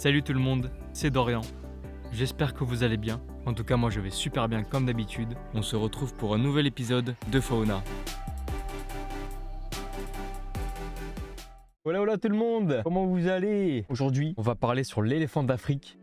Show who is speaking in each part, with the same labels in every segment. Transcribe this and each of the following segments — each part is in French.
Speaker 1: Salut tout le monde, c'est Dorian. J'espère que vous allez bien. En tout cas, moi je vais super bien comme d'habitude. On se retrouve pour un nouvel épisode de Fauna. Voilà tout le monde, comment vous allez? Aujourd'hui, on va parler sur l'éléphant d'Afrique.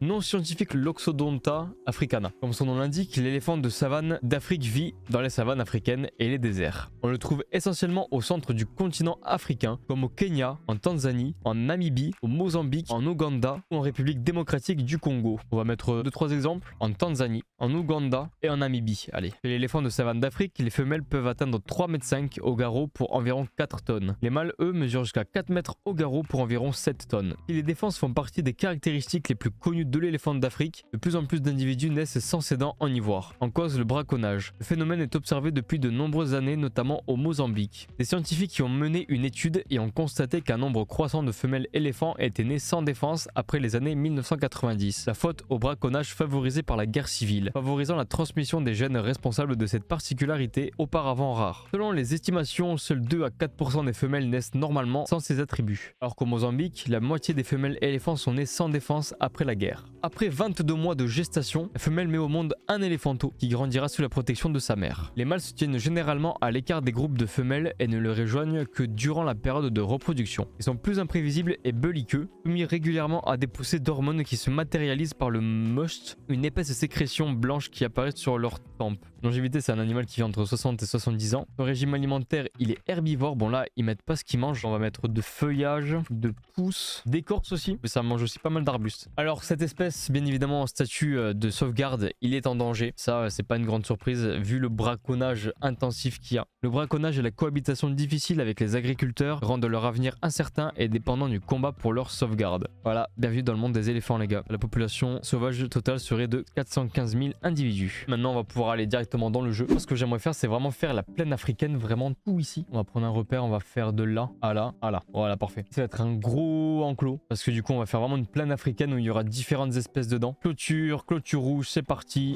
Speaker 1: Nom scientifique Loxodonta africana. Comme son nom l'indique, l'éléphant de savane d'Afrique vit dans les savanes africaines et les déserts. On le trouve essentiellement au centre du continent africain, comme au Kenya, en Tanzanie, en Namibie, au Mozambique, en Ouganda ou en République démocratique du Congo. On va mettre 2-3 exemples en Tanzanie, en Ouganda et en Namibie. Allez. Chez l'éléphant de savane d'Afrique, les femelles peuvent atteindre 3,5 m au garrot pour environ 4 tonnes. Les mâles, eux, mesurent jusqu'à 4 mètres au garrot pour environ 7 tonnes. Si les défenses font partie des caractéristiques les plus connues de l'éléphant d'Afrique, de plus en plus d'individus naissent sans ses dents en ivoire. En cause, le braconnage. Le phénomène est observé depuis de nombreuses années, notamment au Mozambique. Des scientifiques qui ont mené une étude et ont constaté qu'un nombre croissant de femelles éléphants étaient nées sans défense après les années 1990. La faute au braconnage favorisé par la guerre civile, favorisant la transmission des gènes responsables de cette particularité auparavant rare. Selon les estimations, seuls 2 à 4% des femelles naissent normalement sans ces attributs. Alors qu'au Mozambique, la moitié des femelles éléphants sont nées sans défense après la guerre. Après 22 mois de gestation, la femelle met au monde un éléphanteau qui grandira sous la protection de sa mère. Les mâles se tiennent généralement à l'écart des groupes de femelles et ne les rejoignent que durant la période de reproduction. Ils sont plus imprévisibles et belliqueux, soumis régulièrement à des poussées d'hormones qui se matérialisent par le MUST, une épaisse sécrétion blanche qui apparaît sur leurs tempes. Longévité, c'est un animal qui vit entre 60 et 70 ans. Son régime alimentaire, il est herbivore. Bon là, ils mettent pas ce qu'ils mangent. On va mettre de feuillage, de pousses, d'écorce aussi. Mais ça mange aussi pas mal d'arbustes. Alors cette espèce, bien évidemment en statut de sauvegarde, il est en danger. Ça, c'est pas une grande surprise vu le braconnage intensif qu'il y a. Le braconnage et la cohabitation difficile avec les agriculteurs rendent leur avenir incertain et dépendant du combat pour leur sauvegarde. Voilà, bienvenue dans le monde des éléphants les gars. La population sauvage totale serait de 415 000 individus. Maintenant, on va pouvoir aller directement dans le jeu. Ce que j'aimerais faire, c'est vraiment faire la plaine africaine, vraiment tout ici. On va prendre un repère, on va faire de là à là à là. Voilà, parfait. Ça va être un gros enclos parce que du coup, on va faire vraiment une plaine africaine où il y aura différentes espèces dedans. Clôture rouge, c'est parti.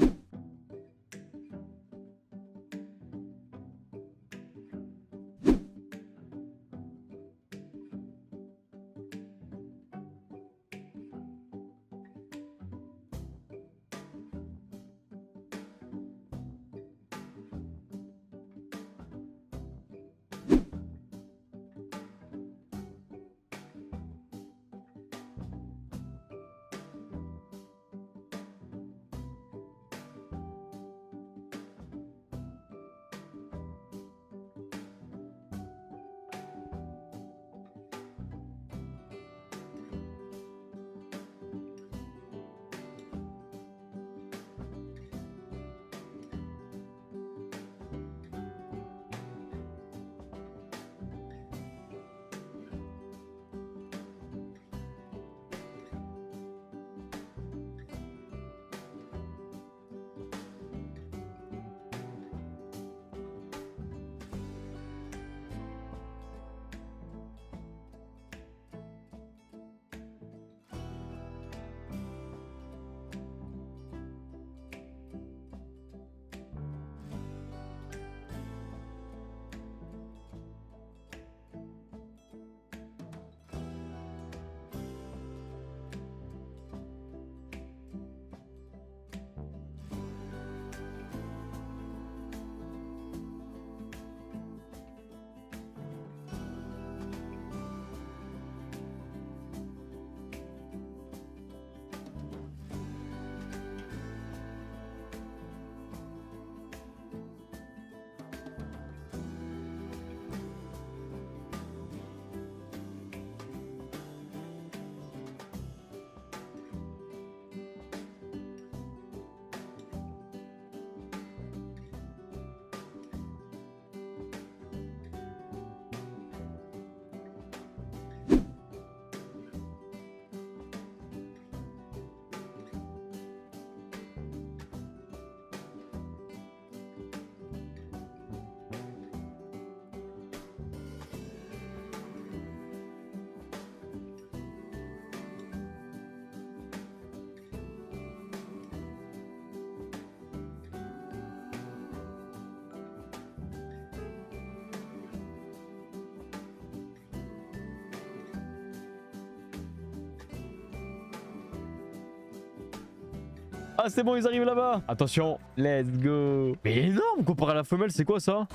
Speaker 1: Ah c'est bon, ils arrivent là-bas. Attention, let's go. Mais énorme comparé à la femelle, c'est quoi ça?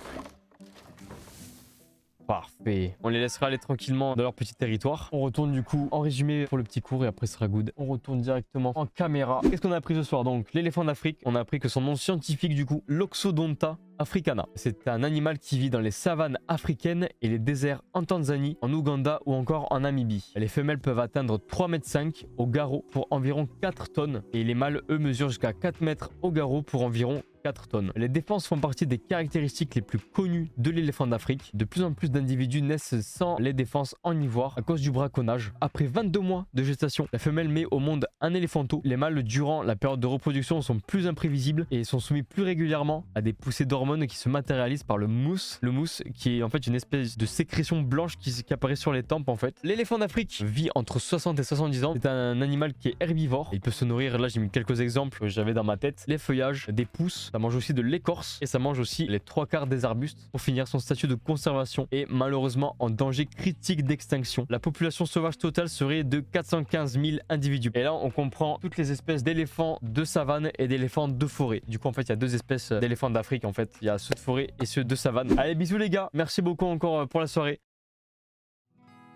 Speaker 1: Parfait. On les laissera aller tranquillement dans leur petit territoire. On retourne du coup en résumé pour le petit cours et après ce sera good. On retourne directement en caméra. Qu'est-ce qu'on a appris ce soir? Donc l'éléphant d'Afrique. On a appris que son nom scientifique du coup, Loxodonta africana. C'est un animal qui vit dans les savanes africaines et les déserts en Tanzanie, en Ouganda ou encore en Namibie. Les femelles peuvent atteindre 3,5 m au garrot pour environ 4 tonnes et les mâles eux mesurent jusqu'à 4 mètres au garrot pour environ 4 tonnes. Les défenses font partie des caractéristiques les plus connues de l'éléphant d'Afrique. De plus en plus d'individus naissent sans les défenses en ivoire à cause du braconnage. Après 22 mois de gestation, la femelle met au monde un éléphanteau. Les mâles durant la période de reproduction sont plus imprévisibles et sont soumis plus régulièrement à des poussées d'hormones qui se matérialisent par le mousse. Le mousse qui est en fait une espèce de sécrétion blanche qui apparaît sur les tempes en fait. L'éléphant d'Afrique vit entre 60 et 70 ans. C'est un animal qui est herbivore. Il peut se nourrir, là j'ai mis quelques exemples que j'avais dans ma tête. Les feuillages, des pousses, ça mange aussi de l'écorce et ça mange aussi les 3/4 des arbustes. Pour finir, son statut de conservation est malheureusement en danger critique d'extinction. La population sauvage totale serait de 415 000 individus. Et là on comprend toutes les espèces d'éléphants de savane et d'éléphants de forêt. Du coup en fait il y a deux espèces d'éléphants d'Afrique en fait. Il y a ceux de forêt et ceux de savane. Allez, bisous les gars. Merci beaucoup encore pour la soirée.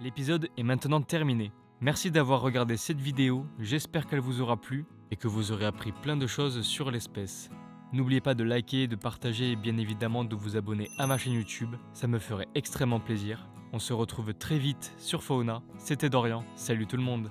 Speaker 2: L'épisode est maintenant terminé. Merci d'avoir regardé cette vidéo. J'espère qu'elle vous aura plu et que vous aurez appris plein de choses sur l'espèce. N'oubliez pas de liker, de partager et bien évidemment de vous abonner à ma chaîne YouTube. Ça me ferait extrêmement plaisir. On se retrouve très vite sur Fauna. C'était Dorian. Salut tout le monde.